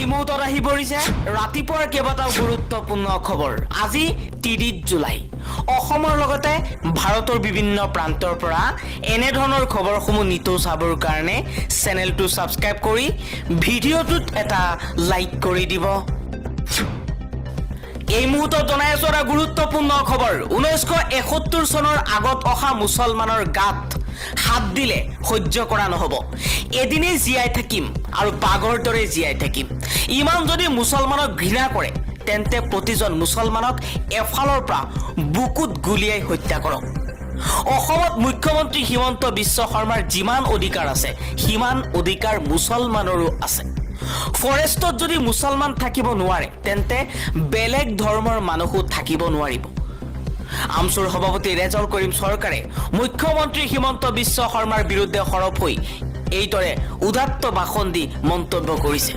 এই মুহূৰ্তত আহি পৰিছে ৰাতিপুৱাৰ কেইবাটাও গুৰুত্বপূৰ্ণ খবৰ। আজি ৩০ জুলাই। অসমৰ লগতে ভাৰতৰ বিভিন্ন প্ৰান্তৰ পৰা এনে ধৰণৰ খবৰসমূহ নিতৌ চাবৰ কাৰণে চেনেলটো ছাবস্ক্ৰাইব কৰি ভিডিঅ'টোত এটা লাইক কৰি দিব। এই মুহূৰ্তত জনাই আছো এটা গুৰুত্বপূৰ্ণ খবৰ। 1971 চনৰ আগত অহা মুছলমানৰ গাত হাত দিলে সহ্য কৰা নহ'ব। এদিনেই জীয়াই থাকিম আৰু বাঘৰ দৰে জীয়াই থাকিম। ইমান যদি মুছলমানক ঘৃণা কৰে তেন্তে প্ৰতিজন মুছলমানক এফালৰ পৰা বুকুত গুলিয়াই হত্যা কৰক। অসমত মুখ্যমন্ত্ৰী হিমন্ত বিশ্ব শৰ্মাৰ যিমান অধিকাৰ আছে সিমান অধিকাৰ মুছলমানৰো আছে। ফৰেষ্টত যদি মুছলমান থাকিব নোৱাৰে তেন্তে বেলেগ ধৰ্মৰ মানুহো থাকিব নোৱাৰিব। আমছুৰ সভাপতি ৰেজাউল কৰিম চৰকাৰে মুখ্যমন্ত্ৰী হিমন্ত বিশ্ব শৰ্মাৰ বিৰুদ্ধে সৰব হৈ এইদৰে উদাত্ত ভাষণ দি মন্তব্য কৰিছে।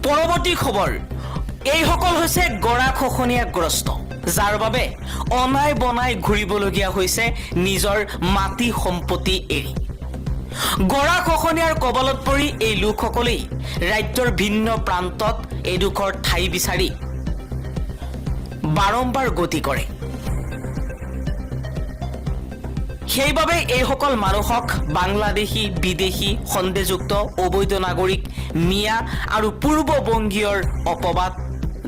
পৰৱৰ্তী খবৰ, এইসকল হৈছে গৰাখহনীয়াগ্ৰস্ত, যাৰ বাবে অনাই বনাই ঘূৰিবলগীয়া হৈছে নিজৰ মাটি সম্পত্তি এৰি। গৰাখহনীয়াৰ কবলত পৰি এই লোকসকলেই ৰাজ্যৰ ভিন্ন প্ৰান্তত এডোখৰ ঠাই বিচাৰি বাৰম্বাৰ গতি কৰে। সেইবাবে এইসকল মানুহক বাংলাদেশী, বিদেশী, সন্দেহযুক্ত, অবৈধ নাগৰিক, মিয়া আৰু পূৰ্ববংগীয়ৰ অপবাদ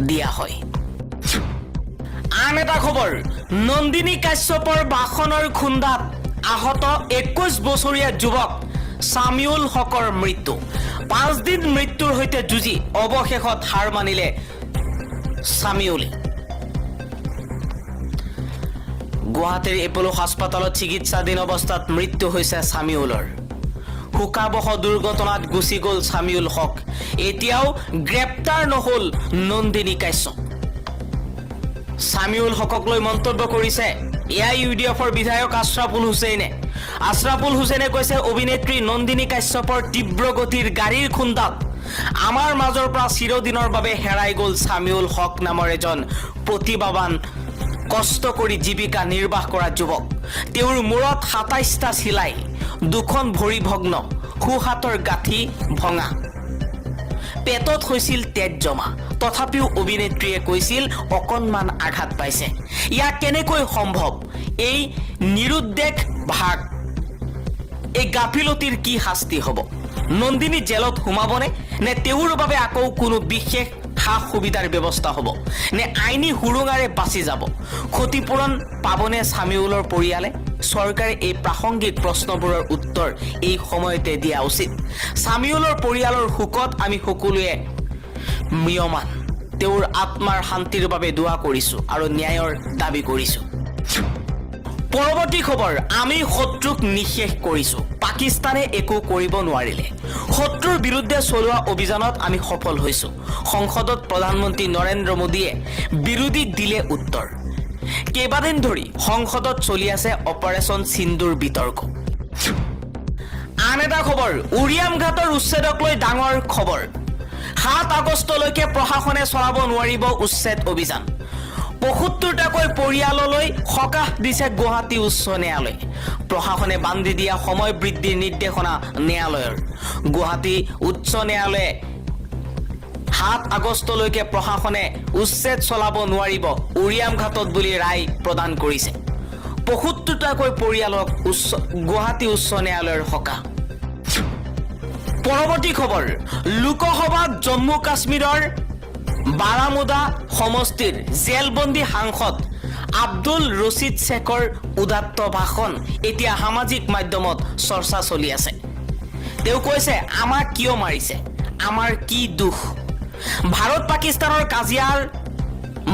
দিয়া হয়। আন এটা খবৰ, নন্দিনী কাশ্যপৰ ভাষণৰ খুন্দাত আহত 21 বছৰীয়া যুৱক ছামিউল হকৰ মৃত্যু। 5 দিন মৃত্যুৰ সৈতে যুঁজি অৱশেষত হাৰ মানিলে ছামিউলে। গুৱাহাটীৰ এপলো হাস্পাতালত চিকিৎসাধীন অৱস্থাত মৃত্যু হৈছে ছামিউলৰ। শোকাবহ দুৰ্ঘটনাত গুচি গ'ল ছামিউল হক। এতিয়াও গ্ৰেপ্তাৰ নহ'ল নন্দিনী কাশ্যপ। ছামিউল হকক লৈ মন্তব্য কৰিছে AIUDFৰ বিধায়ক আশ্ৰাফুল হুছেইনে। আশ্ৰাফুল হুছেইনে কৈছে, অভিনেত্ৰী নন্দিনী কাশ্যপৰ তীব্ৰ গতিৰ গাড়ীৰ খুন্দাত আমাৰ মাজৰ পৰা চিৰদিনৰ বাবে হেৰাই গ'ল ছামিউল হক নামৰ এজন প্ৰতিভাৱান, কষ্ট কৰি জীৱিকা নিৰ্বাহ কৰা যুৱক। তেওঁৰ মূৰত ২৭টা চিলাই, 2খন ভৰি ভগ্ন, সোঁহাতৰ গাঁঠি ভঙা, পেটত হৈছিল তেজ জমা। তথাপিও অভিনেত্ৰীয়ে কৈছিল অকণমান আঘাত পাইছে। ইয়াক কেনেকৈ সম্ভৱ? এই নিৰুদ্দেশ ভাগ, এই গাফিলতিৰ কি শাস্তি হ'ব? নন্দিনী জেলত সোমাবনে, নে তেওঁৰ বাবে আকৌ কোনো বিশেষ সা সুবিধাৰ ব্যৱস্থা হ'ব, নে আইনী সুৰুঙাৰে বাচি যাব? ক্ষতিপূৰণ পাবনে ছামিউলৰ পৰিয়ালে? চৰকাৰে এই প্ৰাসংগিক প্ৰশ্নবোৰৰ উত্তৰ এই সময়তে দিয়া উচিত। ছামিউলৰ পৰিয়ালৰ শোকত আমি সকলোৱে ম্ৰিয়মান। তেওঁৰ আত্মাৰ শান্তিৰ বাবে দোৱা কৰিছো আৰু ন্যায়ৰ দাবী কৰিছো। পৰৱৰ্তী খবৰ, আমি শত্ৰুক নিঃশেষ কৰিছো, পাকিস্তানে একো কৰিব নোৱাৰিলে। শত্ৰুৰ বিৰুদ্ধে চলোৱা অভিযানত আমি সফল হৈছো। সংসদত প্ৰধানমন্ত্ৰী নৰেন্দ্ৰ মোদীয়ে বিৰোধীক দিলে উত্তৰ। কেইবাদিন ধৰি সংসদত চলি আছে অপাৰেশ্যন সিন্দুৰ বিতৰ্ক। আন এটা খবৰ, উৰিয়াম ঘাটৰ উচ্ছেদক লৈ ডাঙৰ খবৰ। 7 আগষ্টলৈকে প্ৰশাসনে চলাব নোৱাৰিব উচ্ছেদ অভিযান। ৭৫টাকৈ পৰিয়াললৈ সকাহ দিছে গুৱাহাটী উচ্চ ন্যায়ালয়ে। প্ৰশাসনে বান্ধি দিয়া সময় বৃদ্ধিৰ নিৰ্দেশনা ন্যায়ালয়ৰ। গুৱাহাটী উচ্চ ন্যায়ালয়ে 7 আগষ্টলৈকে প্ৰশাসনে উচ্ছেদ চলাব নোৱাৰিব উৰিয়াম ঘাটত বুলি ৰায় প্ৰদান কৰিছে। ৭৫টাকৈ পৰিয়ালক গুৱাহাটী উচ্চ ন্যায়ালয়ৰ সকাহ। পৰৱৰ্তী খবৰ, লোকসভাত জম্মু কাশ্মীৰৰ বাৰামুদা সমষ্টিৰ জেলবন্দী সাংসদ আব্দুল ৰছিদ শ্বেখৰ উদাত্ত ভাষণ এতিয়া সামাজিক মাধ্যমত চৰ্চা চলি আছে। তেওঁ কৈছে, আমাক কিয় মাৰিছে, আমাৰ কি দুখ? ভাৰত পাকিস্তানৰ কাজিয়াৰ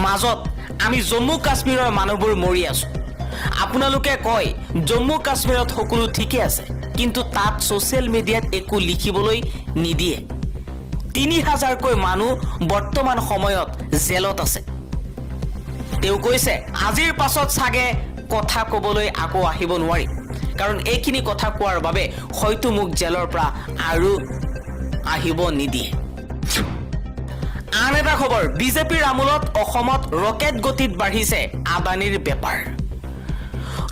মাজত আমি জম্মু কাশ্মীৰৰ মানুহবোৰ মৰি আছো। আপোনালোকে কয় জম্মু কাশ্মীৰত সকলো ঠিকে আছে, কিন্তু তাত ছ'চিয়েল মিডিয়াত একো লিখিবলৈ নিদিয়ে। ৩০০০কৈ মানুহ বৰ্তমান সময়ত জেলত আছে। তেওঁ কৈছে, আজিৰ পাছত চাগে কথা ক'বলৈ আকৌ আহিব নোৱাৰিম, কাৰণ এইখিনি কথা কোৱাৰ বাবে হয়তো মোক জেলৰ পৰা আৰু আহিব নিদিয়ে। আন এটা খবৰ, বিজেপিৰ আমোলত অসমত ৰকেট গতিত বাঢ়িছে আদানীৰ বেপাৰ।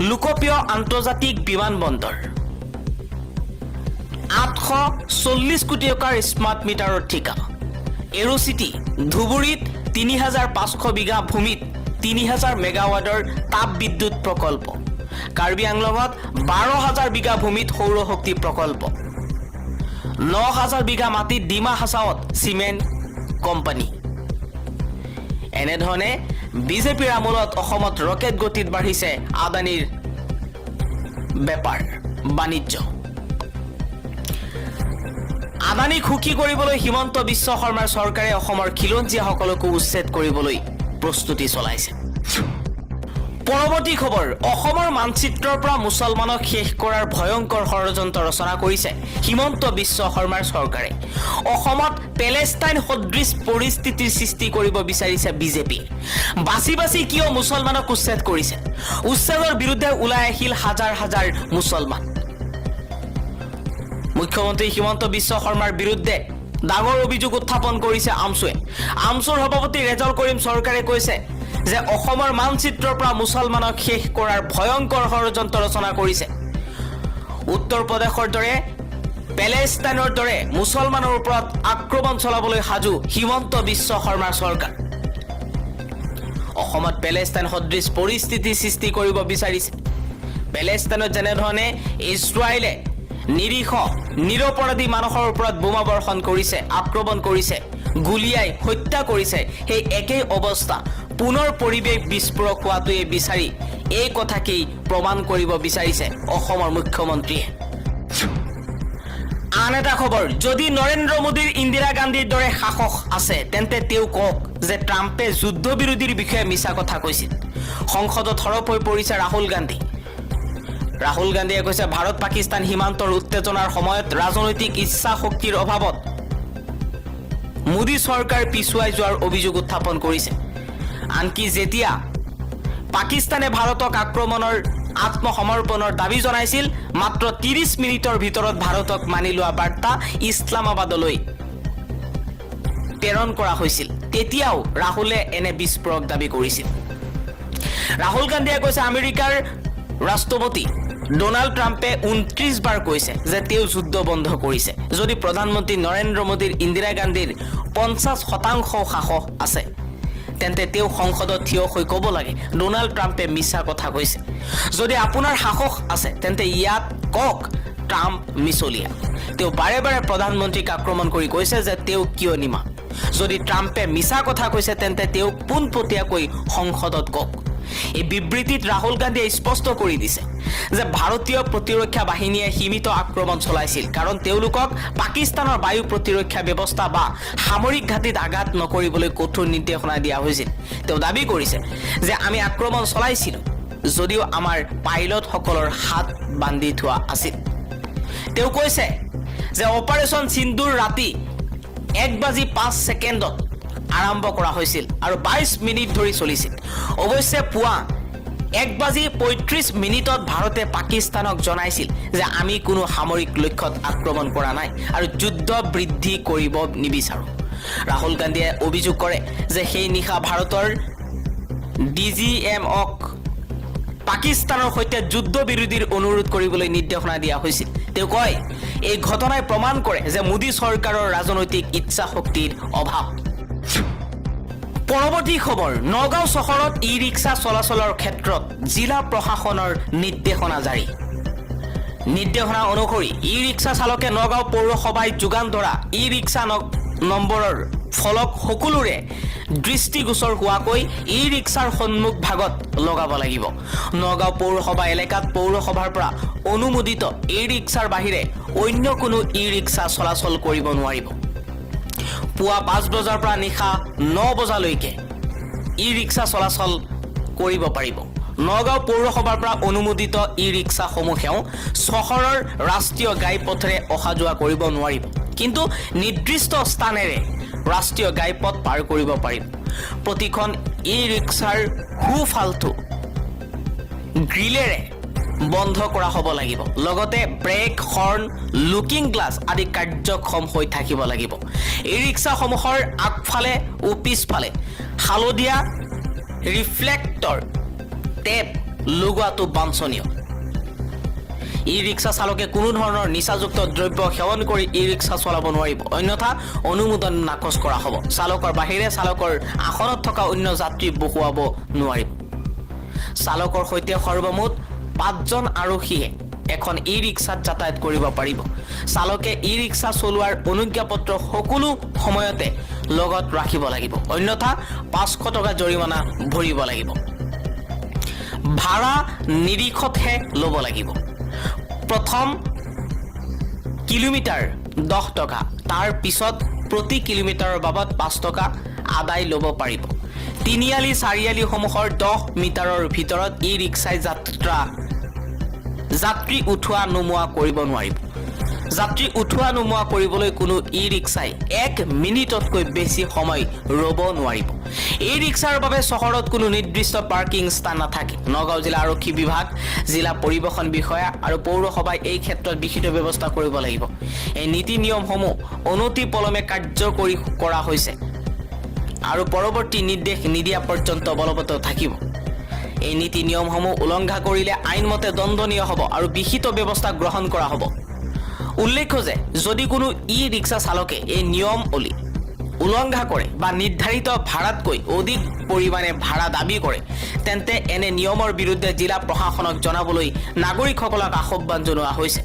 লোকপ্ৰিয় আন্তৰ্জাতিক বিমানবন্দৰ 840 কোটি টকাৰ স্মাৰ্ট মিটাৰৰ ঠিকা এৰোচিটি ধুবুৰীত 3500 বিঘা ভূমিত 3000 মেগাৱাটৰ তাপ বিদ্যুৎ প্ৰকল্প কাৰ্বি আংলঙত 12000 বিঘা ভূমিত সৌৰ শক্তি প্ৰকল্প 9000 বিঘা মাটিত ডিমা হাছাওত চিমেণ্ট কোম্পানী এনেধৰণে বিজেপিৰ আমোলত অসমত ৰকেট গতিত বাঢ়িছে আদানীৰ বেপাৰ বাণিজ্য আদানীক সুখী কৰিবলৈ হিমন্ত বিশ্ব শৰ্মাৰ চৰকাৰে অসমৰ খিলঞ্জীয়াসকলকো উচ্ছেদ কৰিবলৈ প্ৰস্তুতি চলাইছে পৰৱৰ্তী খবৰ অসমৰ মানচিত্ৰৰ পৰা মুছলমানক শেষ কৰাৰ ভয়ংকৰ ষড়যন্ত্ৰ ৰচনা কৰিছে হিমন্ত বিশ্ব শৰ্মাৰ চৰকাৰে অসমত পেলেষ্টাইন সদৃশ পৰিস্থিতিৰ সৃষ্টি কৰিব বিচাৰিছে বিজেপি বাছি বাছি কিয় মুছলমানক উচ্ছেদ কৰিছে উচ্ছেদৰ বিৰুদ্ধে ওলাই আহিল হাজাৰ হাজাৰ মুছলমান মুখ্যমন্ত্ৰী হিমন্ত বিশ্ব শৰ্মাৰ বিৰুদ্ধে ডাঙৰ অভিযোগ উত্থাপন কৰিছে আমছুৰ সভাপতি ৰেজাউল কৰিম চৰকাৰে কৈছে যে অসমৰ মানচিত্ৰৰ পৰা মুছলমানক শেষ কৰাৰ ভয়ংকৰ ষড়যন্ত্ৰ ৰচনা কৰিছে উত্তৰ প্ৰদেশৰ দৰে পেলেষ্টাইনৰ দৰে মুছলমানৰ ওপৰত আক্ৰমণ চলাবলৈ সাজু হিমন্ত বিশ্ব শৰ্মাৰ চৰকাৰ অসমত পেলেষ্টাইন সদৃশ পৰিস্থিতি সৃষ্টি কৰিব বিচাৰিছে পেলেষ্টাইনত যেনেধৰণে ইজৰাইলে নিৰীহ নিৰপৰাধী মানুহৰ ওপৰত বোমা বৰ্ষণ কৰিছে আক্ৰমণ কৰিছে গুলিয়াই হত্যা কৰিছে সেই একেই অৱস্থা পুনৰ পৰিৱেশ বিস্ফোৰক হোৱাটোৱে বিচাৰি এই কথাকেই প্ৰমাণ কৰিব বিচাৰিছে অসমৰ মুখ্যমন্ত্ৰীয়ে আন এটা খবৰ যদি নৰেন্দ্ৰ মোদীৰ ইন্দিৰা গান্ধীৰ দৰে শাসক আছে তেন্তে তেওঁ কওক যে ট্ৰাম্পে যুদ্ধ বিৰোধীৰ বিষয়ে মিছা কথা কৈছিল সংসদত হৰপ হৈ পৰিছে ৰাহুল গান্ধীয়ে কৈছে ভাৰত পাকিস্তান সীমান্তৰ উত্তেজনাৰ সময়ত ৰাজনৈতিক ইচ্ছা শক্তিৰ অভাৱত মোদী চৰকাৰ পিছুৱাই যোৱাৰ অভিযোগ উত্থাপন কৰিছে আনকি যেতিয়া পাকিস্তানে ভাৰতক আক্ৰমণৰ আত্মসমৰ্পণৰ দাবী জনাইছিল মাত্ৰ 30 মিনিটৰ ভিতৰত ভাৰতক মানি লোৱা বাৰ্তা ইছলামাবাদলৈ প্ৰেৰণ কৰা হৈছিল তেতিয়াও ৰাহুলে এনে বিস্ফোৰক দাবী কৰিছিল ৰাহুল গান্ধীয়ে কৈছে আমেৰিকাৰ ৰাষ্ট্ৰপতি ডোনাল্ড ট্ৰাম্পে 29 বাৰ কৈছে যে তেওঁ যুদ্ধ বন্ধ কৰিছে যদি প্ৰধানমন্ত্ৰী নৰেন্দ্ৰ মোদীৰ ইন্দিৰা গান্ধীৰ 50% সাহস আছে তেন্তে তেওঁ সংসদত থিয় হৈ ক'ব লাগে ডোনাল্ড ট্ৰাম্পে মিছা কথা কৈছে যদি আপোনাৰ সাহস আছে তেন্তে ইয়াত কক ট্ৰাম্প মিছলীয়া তেওঁ বাৰে বাৰে প্ৰধানমন্ত্ৰীক আক্ৰমণ কৰি কৈছে যে তেওঁ কিয় নিমা যদি ট্ৰাম্পে মিছা কথা কৈছে তেন্তে তেওঁ পোনপটীয়াকৈ সংসদত কক এই বিবৃতিত ৰাহুল গান্ধীয়ে স্পষ্ট কৰি দিছে যে ভাৰতীয় প্ৰতিৰক্ষা বাহিনীয়ে সীমিত আক্ৰমণ চলাইছিল কাৰণ তেওঁলোকক পাকিস্তানৰ বায়ু প্ৰতিৰক্ষা ব্যৱস্থা বা সামৰিক ঘাটিত আঘাত নকৰিবলৈ কঠোৰ নিৰ্দেশনা দিয়া হৈছিল তেওঁ দাবী কৰিছে যে আমি আক্ৰমণ চলাইছিলোঁ যদিও আমাৰ পাইলটসকলৰ হাত বান্ধি থোৱা আছিল তেওঁ কৈছে যে অপাৰেশ্যন সিন্দুৰ ৰাতি 1:05 আৰম্ভ কৰা হৈছিল আৰু 22 মিনিট ধৰি চলিছিল অৱশ্যে পুৱা 1:35 ভাৰতে পাকিস্তানক জনাইছিল যে আমি কোনো সামৰিক লক্ষ্যত আক্ৰমণ কৰা নাই আৰু যুদ্ধ বৃদ্ধি কৰিব নিবিচাৰো ৰাহুল গান্ধীয়ে অভিযোগ কৰে যে সেই নিশা ভাৰতৰ ডিজিএমক পাকিস্তানৰ সৈতে যুদ্ধ বিৰোধীৰ অনুৰোধ কৰিবলৈ নিৰ্দেশনা দিয়া হৈছিল তেওঁ কয় এই ঘটনাই প্ৰমাণ কৰে যে মোদী চৰকাৰৰ ৰাজনৈতিক ইচ্ছা শক্তিৰ অভাৱ পৰৱৰ্তী খবৰ নগাঁও চহৰত ই ৰিক্সা চলাচলৰ ক্ষেত্ৰত জিলা প্ৰশাসনৰ নিৰ্দেশনা জাৰি নিৰ্দেশনা অনুসৰি ই ৰিক্সা চালকে নগাঁও পৌৰসভাই যোগান ধৰা ই ৰিক্সা নম্বৰৰ ফলক সকলোৰে দৃষ্টিগোচৰ হোৱাকৈ ই ৰিক্সাৰ সন্মুখ ভাগত লগাব লাগিব নগাঁও পৌৰসভা এলেকাত পৌৰসভাৰ পৰা অনুমোদিত ই ৰিক্সাৰ বাহিৰে অন্য কোনো ই ৰিক্সা চলাচল কৰিব নোৱাৰিব পুৱা 5 বজাৰ পৰা নিশা 9 বজালৈকে ই ৰিক্সা চলাচল কৰিব পাৰিব নগাঁও পৌৰসভাৰ পৰা অনুমোদিত ই ৰিক্সাসমূহেও চহৰৰ ৰাষ্ট্ৰীয় ঘাইপথেৰে অহা যোৱা কৰিব নোৱাৰিব কিন্তু নিৰ্দিষ্ট স্থানেৰে ৰাষ্ট্ৰীয় ঘাইপথ পাৰ কৰিব পাৰিব প্ৰতিখন ই ৰিক্সাৰ হুফালটো গ্ৰিলেৰে বন্ধ কৰা হ'ব লাগিব লগতে ব্ৰেক হৰ্ন লুকিং গ্লাছ আদি কাৰ্যক্ষম হৈ থাকিব লাগিব এই ৰিক্সাসমূহৰ আগফালে ও পিছফালে হালধীয়া ৰিফ্লেক্টৰ টেপ লগোৱাটো বাঞ্ছনীয় ই ৰিক্সা চালকে কোনো ধৰণৰ নিচাযুক্ত দ্ৰব্য সেৱন কৰি ই ৰিক্সা চলাব নোৱাৰিব, অন্যথা অনুমোদন নাকচ কৰা হ'ব। চালকৰ বাহিৰে চালকৰ আসনত থকা অন্য যাত্ৰী বহুৱাব নোৱাৰিব। চালকৰ সৈতে সৰ্বমুঠ 5জন আৰক্ষীয়ে এখন ই ৰিক্সাত যাতায়াত কৰিব পাৰিব। চালকে ই ৰিক্সা চলোৱাৰ অনুজ্ঞাপত্ৰ সকলো সময়তে লগত ৰাখিব লাগিব, অন্যথা 500 টকা জৰিমনা ভৰিব লাগিব। ভাড়া নিৰিখতহে ল'ব লাগিব। প্ৰথম কিলোমিটাৰ 10 টকা, তাৰ পিছত প্ৰতি কিলোমিটাৰৰ বাবদ 5 টকা আদায় ল'ব পাৰিব। তিনিআলি চাৰিআলিসমূহৰ 10 মিটাৰৰ ভিতৰত ই ৰিক্সাই যাত্ৰী উঠোৱা নোমোৱা কৰিব নোৱাৰিব। যাত্ৰী উঠোৱা নোমোৱা কৰিবলৈ কোনো ই ৰিক্সাই 1 মিনিটতকৈ বেছি সময় ৰ'ব নোৱাৰিব। এই ৰিক্সাৰ বাবে চহৰত কোনো নিৰ্দিষ্ট পাৰ্কিং স্থান নাথাকে। নগাঁও জিলা আৰক্ষী বিভাগ, জিলা পৰিবহণ বিষয়া আৰু পৌৰসভাই এই ক্ষেত্ৰত বিহিত ব্যৱস্থা কৰিব লাগিব। এই নীতি নিয়মসমূহ অনতিপলমে কাৰ্যকৰী কৰা হৈছে আৰু পৰৱৰ্তী নিৰ্দেশ নিদিয়া পৰ্যন্ত বলবৎ থাকিব। এই নীতি নিয়মসমূহ উলংঘা কৰিলে আইনমতে দণ্ডনীয় হ'ব আৰু বিহিত ব্যৱস্থা গ্ৰহণ কৰা হ'ব। উল্লেখ্য যে যদি কোনো ই ৰিক্সা চালকে এই নিয়মাৱলী উলংঘা কৰে বা নিৰ্ধাৰিত ভাড়াতকৈ অধিক পৰিমাণে ভাড়া দাবী কৰে, তেন্তে এনে নিয়মৰ বিৰুদ্ধে জিলা প্ৰশাসনক জনাবলৈ নাগৰিকসকলক আহ্বান জনোৱা হৈছে।